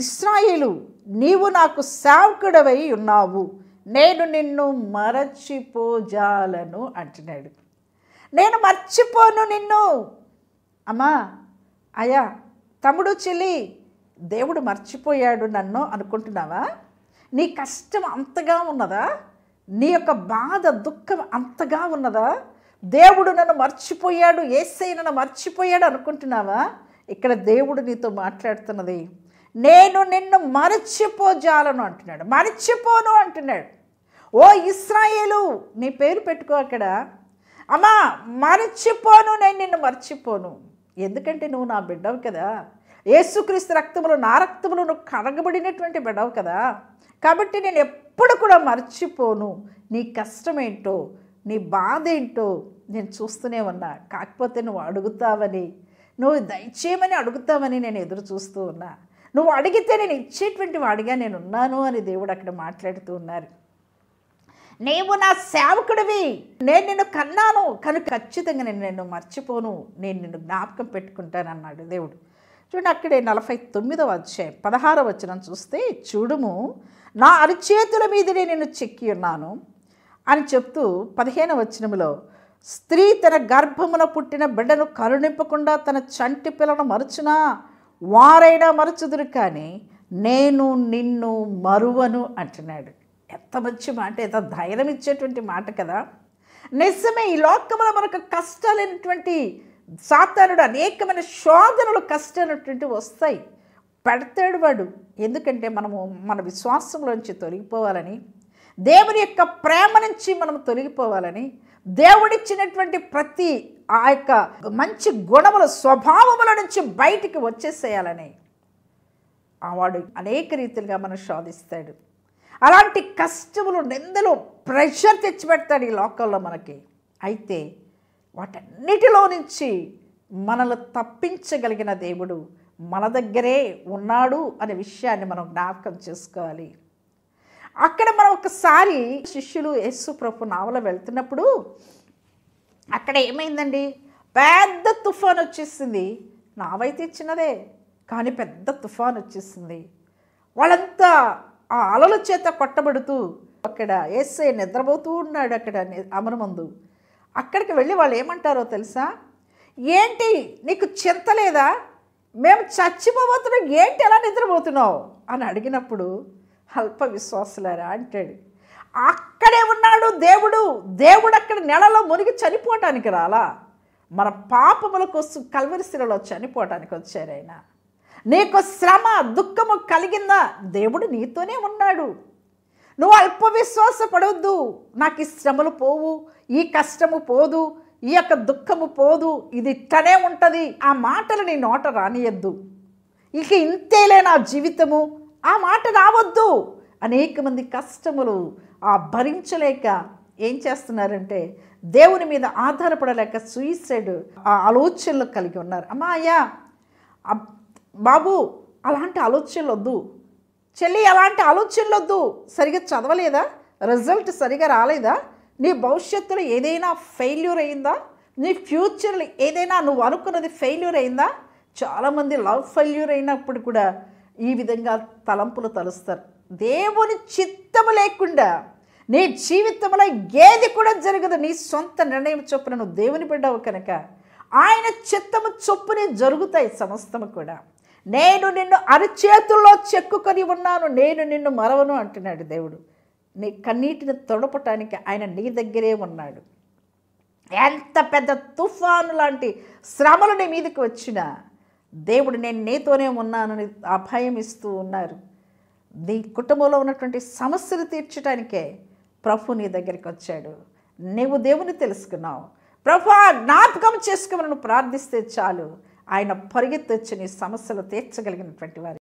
ఇశ్రాయేలు, నీవు నాకు సేవకుడవై ఉన్నావు, నేను నిన్ను మరచిపోజాలను అంటున్నాడు. నేను మర్చిపోను నిన్ను. అమ్మా, అయ్యా, తమ్ముడు, చెల్లి, దేవుడు మర్చిపోయాడు నన్ను అనుకుంటున్నావా? నీ కష్టం అంతగా ఉన్నదా? నీ యొక్క బాధ, దుఃఖం అంతగా ఉన్నదా? దేవుడు నన్ను మర్చిపోయాడు, యేసయ్య నన్ను మర్చిపోయాడు అనుకుంటున్నావా? ఇక్కడ దేవుడు నీతో మాట్లాడుతున్నది, నేను నిన్ను మరచిపోజాలను అంటున్నాడు. మరచిపోను అంటున్నాడు. ఓ ఇశ్రాయేలు, నీ పేరు పెట్టుకో అక్కడ. అమ్మా, మరచిపోను, నేను నిన్ను మర్చిపోను. ఎందుకంటే నువ్వు నా బిడ్డవు కదా. యేసుక్రీస్తు రక్తములు, నా రక్తములు నువ్వు కడగబడినటువంటి బిడ్డవు కదా. కాబట్టి నేను ఎప్పుడు కూడా మర్చిపోను. నీ కష్టమేంటో, నీ బాధ ఏంటో నేను చూస్తూనే ఉన్నా. కాకపోతే నువ్వు అడుగుతావని, నువ్వు దయచేయమని అడుగుతావని నేను ఎదురు చూస్తూ ఉన్నా. నువ్వు అడిగితే నేను ఇచ్చేటువంటి వాడిగా నేను ఉన్నాను అని దేవుడు అక్కడ మాట్లాడుతూ ఉన్నారు. నీవు నా సేవకుడివి, నేను నిన్ను కన్నాను కనుక ఖచ్చితంగా నేను నిన్ను మర్చిపోను, నేను నిన్ను జ్ఞాపకం పెట్టుకుంటాను అన్నాడు దేవుడు. చూడండి, అక్కడే 49వ అధ్యాయం 16వ వచనం చూస్తే, చూడుము, నా అరిచేతుల మీదనే నేను చెక్కి ఉన్నాను అని చెప్తూ 15వ వచనంలో, స్త్రీ తన గర్భమున పుట్టిన బిడ్డను కరుణింపకుండా తన చంటి పిల్లను మరచునా, వారైనా మరచుదురు, కానీ నేను నిన్ను మరువను అంటున్నాడు. ఎంత మంచి మాట, ఎంత ధైర్యం ఇచ్చేటువంటి మాట కదా. నిజమే, ఈ లోకంలో మనకు కష్టాలైనటువంటి సాతానుడు అనేకమైన శోధనలు, కష్టాలైనటువంటి వస్తాయి, పెడతాడు వాడు. ఎందుకంటే మనము మన విశ్వాసంలోంచి తొలగిపోవాలని, దేవుని యొక్క ప్రేమ నుంచి మనం తొలగిపోవాలని, దేవుడిచ్చినటువంటి ప్రతి ఆ యొక్క మంచి గుణముల, స్వభావముల నుంచి బయటికి వచ్చేసేయాలని వాడు అనేక రీతిలుగా మనం శోధిస్తాడు. అలాంటి కష్టములు, నిందలు, ప్రెషర్ తెచ్చిపెడతాడు ఈ లోకంలో మనకి. అయితే వాటన్నిటిలో నుంచి మనల్ని తప్పించగలిగిన దేవుడు మన దగ్గరే ఉన్నాడు అనే విషయాన్ని మనం జ్ఞాపకం చేసుకోవాలి. అక్కడ మనం ఒకసారి శిష్యులు యేసు ప్రభు నావలో వెళ్తున్నప్పుడు అక్కడ ఏమైందండి, పెద్ద తుఫాన్ వచ్చేసింది. నావైతే చిన్నదే, కానీ పెద్ద తుఫాన్ వచ్చేసింది. వాళ్ళంతా ఆ అలల చేత కొట్టబడుతూ అక్కడ యేసయ్య నిద్రపోతూ ఉన్నాడు అక్కడ అమరమందు. అక్కడికి వెళ్ళి వాళ్ళు ఏమంటారో తెలుసా? ఏంటి నీకు చింత లేదా? మేము చచ్చిపోబోతున్నాం, ఏంటి ఎలా నిద్రపోతున్నావు అని అడిగినప్పుడు, అల్ప విశ్వాసులారా అంటాడు. అక్కడే ఉన్నాడు దేవుడు. దేవుడు అక్కడ నెలలో మునిగి చనిపోవటానికి రాలా, మన పాపముల కోసం కల్వరిశిలలో చనిపోవటానికి వచ్చారు ఆయన. నీకు శ్రమ, దుఃఖము కలిగిందా? దేవుడు నీతోనే ఉన్నాడు. నువ్వు అల్ప విశ్వాస పడవద్దు. నాకు ఈ శ్రమలు పోవు, ఈ కష్టము పోదు, ఈ యొక్క దుఃఖము పోదు, ఇది ఇట్టనే ఉంటుంది, ఆ మాటలు నీ నోట రానియద్దు. ఇక ఇంతేలే నా జీవితము, ఆ మాట రావద్దు. అనేక మంది కష్టములు భరించలేక ఏం చేస్తున్నారంటే దేవుని మీద ఆధారపడలేక సూయిసైడ్ ఆలోచనలు కలిగి ఉన్నారు. అమ్మా, అయ్యా, బాబు, అలాంటి ఆలోచనలు వద్దు. చెల్లి, అలాంటి ఆలోచనలు వద్దు. సరిగా చదవలేదా? రిజల్ట్ సరిగా రాలేదా? నీ భవిష్యత్తులో ఏదైనా ఫెయిల్యూర్ అయిందా? నీ ఫ్యూచర్లో ఏదైనా నువ్వు అనుకున్నది ఫెయిల్యూర్ అయిందా? చాలామంది లవ్ ఫెయిల్యూర్ అయినప్పుడు కూడా ఈ విధంగా తలంపులు తలుస్తారు. దేవుని చిత్తము లేకుండా నీ జీవితంలో ఏది కూడా జరగదు. నీ సొంత నిర్ణయం చొప్పున నువ్వు దేవుని బిడ్డవు కనుక ఆయన చిత్తము చొప్పునే జరుగుతాయి సమస్తము కూడా. నేను నిన్ను అరిచేతుల్లో చెక్కుకొని ఉన్నాను, నేను నిన్ను మరవను అంటున్నాడు దేవుడు. నీ కన్నీటిని తొడపటానికి ఆయన నీ దగ్గరే ఉన్నాడు. ఎంత పెద్ద తుఫాను లాంటి శ్రమలు నీ మీదకి వచ్చినా దేవుడు నేను నీతోనే ఉన్నానని అభయం ఇస్తూ ఉన్నారు. నీ కుటుంబంలో ఉన్నటువంటి సమస్యలు తీర్చడానికే ప్రభు నీ దగ్గరికి వచ్చాడు. నీవు దేవుని తెలుసుకున్నావు, ప్రభు జ్ఞాపకం చేసుకోమని నువ్వు ప్రార్థిస్తే చాలు, ఆయన పరిగెత్తొచ్చి నీ సమస్యలు తీర్చగలిగినటువంటి వారు.